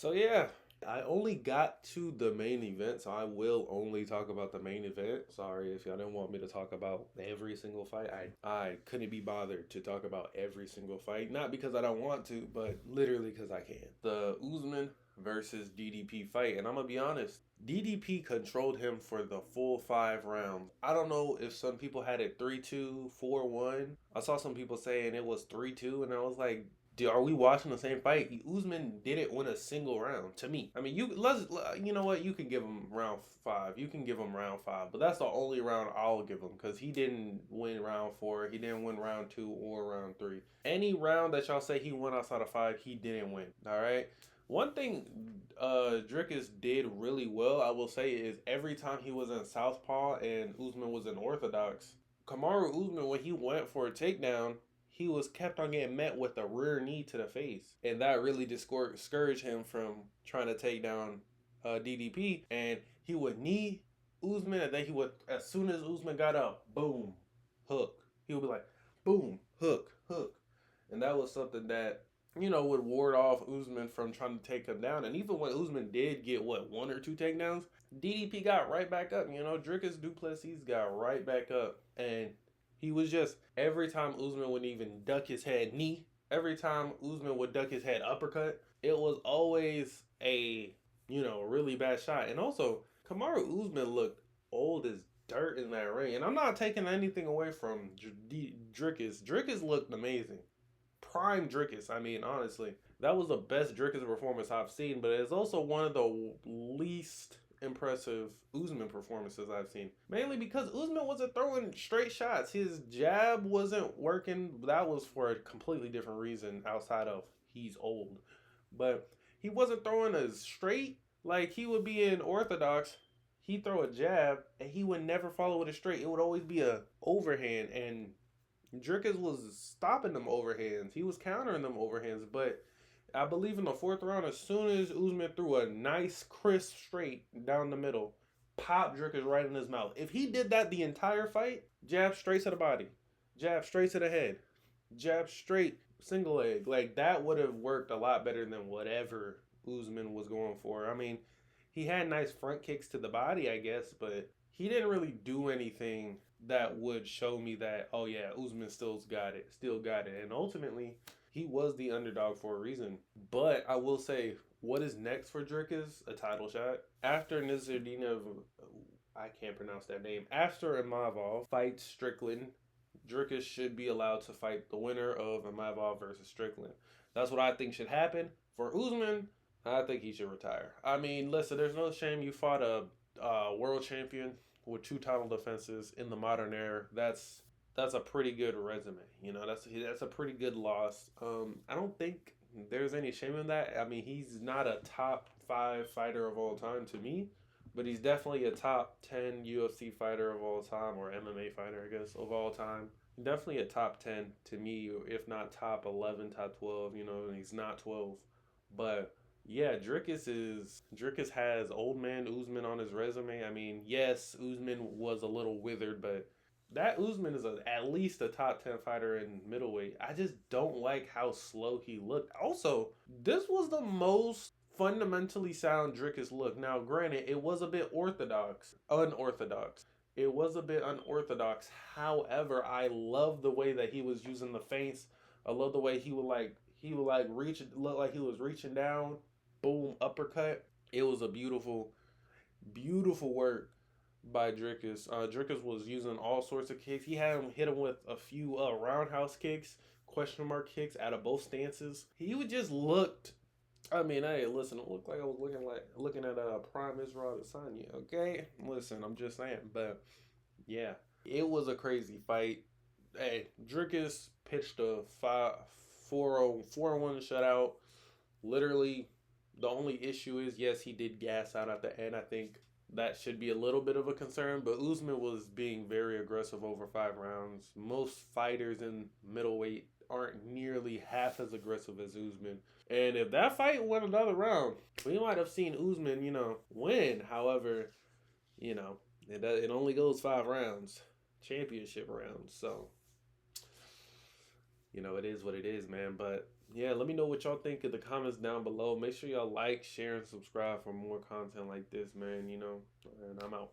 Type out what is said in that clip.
So yeah, I only got to the main event, so I will only talk about the main event. Sorry if y'all didn't want me to talk about every single fight. I couldn't be bothered to talk about every single fight, not because I don't want to, but literally because I can. The Usman versus DDP fight, and I'm gonna be honest, DDP controlled him for the full 5 rounds. I don't know if some people had it 3-2, 4-1. I saw some people saying it was 3-2, and I was like, are we watching the same fight? Usman didn't win a single round to me. I mean, you know what? You can give him round 5. You can give him round 5, but that's the only round I'll give him because he didn't win round 4. He didn't win round 2 or round 3. Any round that y'all say he won outside of 5, he didn't win. All right. One thing Drickus did really well, I will say, is every time he was in Southpaw and Usman was in Orthodox, Kamaru Usman, when he went for a takedown, he was kept on getting met with a rear knee to the face. And that really discouraged him from trying to take down DDP. And he would knee Usman, and then he would, as soon as Usman got up, boom, hook. He would be like, boom, hook, hook. And that was something that, would ward off Usman from trying to take him down. And even when Usman did get, one or two takedowns, DDP got right back up. Drickus Duplessis got right back up. And he was just, every time Usman would even duck his head knee, every time Usman would duck his head uppercut, it was always a, really bad shot. And also, Kamaru Usman looked old as dirt in that ring. And I'm not taking anything away from Drickus. Drickus looked amazing. Prime Drickus. I mean, honestly, that was the best Drickus performance I've seen, but it's also one of the least impressive Usman performances I've seen. Mainly because Usman wasn't throwing straight shots. His jab wasn't working. That was for a completely different reason outside of he's old. But he wasn't throwing a straight like he would be in Orthodox. He'd throw a jab and he would never follow with a straight. It would always be a overhand, and Drickus was stopping them overhands. He was countering them overhands, but I believe in the 4th round, as soon as Usman threw a nice, crisp straight down the middle, popped Drickus right in his mouth. If he did that the entire fight, jab straight to the body, jab straight to the head, jab straight, single leg, like that would have worked a lot better than whatever Usman was going for. I mean, he had nice front kicks to the body, I guess, but he didn't really do anything that would show me that, oh yeah, Usman still got it. And ultimately, he was the underdog for a reason. But I will say, what is next for Drickus? A title shot. After Nizardinov, I can't pronounce that name. After Imavov fights Strickland, Drickus should be allowed to fight the winner of Imavov versus Strickland. That's what I think should happen. For Usman, I think he should retire. I mean, listen, there's no shame you fought a world champion with 2 title defenses in the modern era. That's a pretty good resume. That's a pretty good loss. I don't think there's any shame in that. I mean, he's not a top 5 fighter of all time to me, but he's definitely a top 10 UFC fighter of all time, or MMA fighter, I guess, of all time. Definitely a top 10 to me, if not top 11, top 12. And he's not 12, but yeah, Drickus has old man Usman on his resume. I mean, yes, Usman was a little withered, but that Usman is at least a top 10 fighter in middleweight. I just don't like how slow he looked. Also, this was the most fundamentally sound Drickus looked. Now, granted, it was a bit unorthodox. It was a bit unorthodox. However, I love the way that he was using the feints. I love the way he would reach, look like he was reaching down, boom, uppercut. It was a beautiful, beautiful work by Drickus. Drickus was using all sorts of kicks. He had him hit him with a few roundhouse kicks, question mark kicks out of both stances. He would just looked. I mean, hey, listen, it looked like I was looking at Prime Israel Adesanya. Okay, listen, I'm just saying, but yeah, it was a crazy fight. Hey, Drickus pitched a 4-1 shutout. Literally, the only issue is, yes, he did gas out at the end. I think that should be a little bit of a concern, but Usman was being very aggressive over 5 rounds. Most fighters in middleweight aren't nearly half as aggressive as Usman. And if that fight went another round, we might have seen Usman, win. However, it only goes 5 rounds, championship rounds. So, it is what it is, man. But yeah, let me know what y'all think in the comments down below. Make sure y'all like, share, and subscribe for more content like this, man. And I'm out.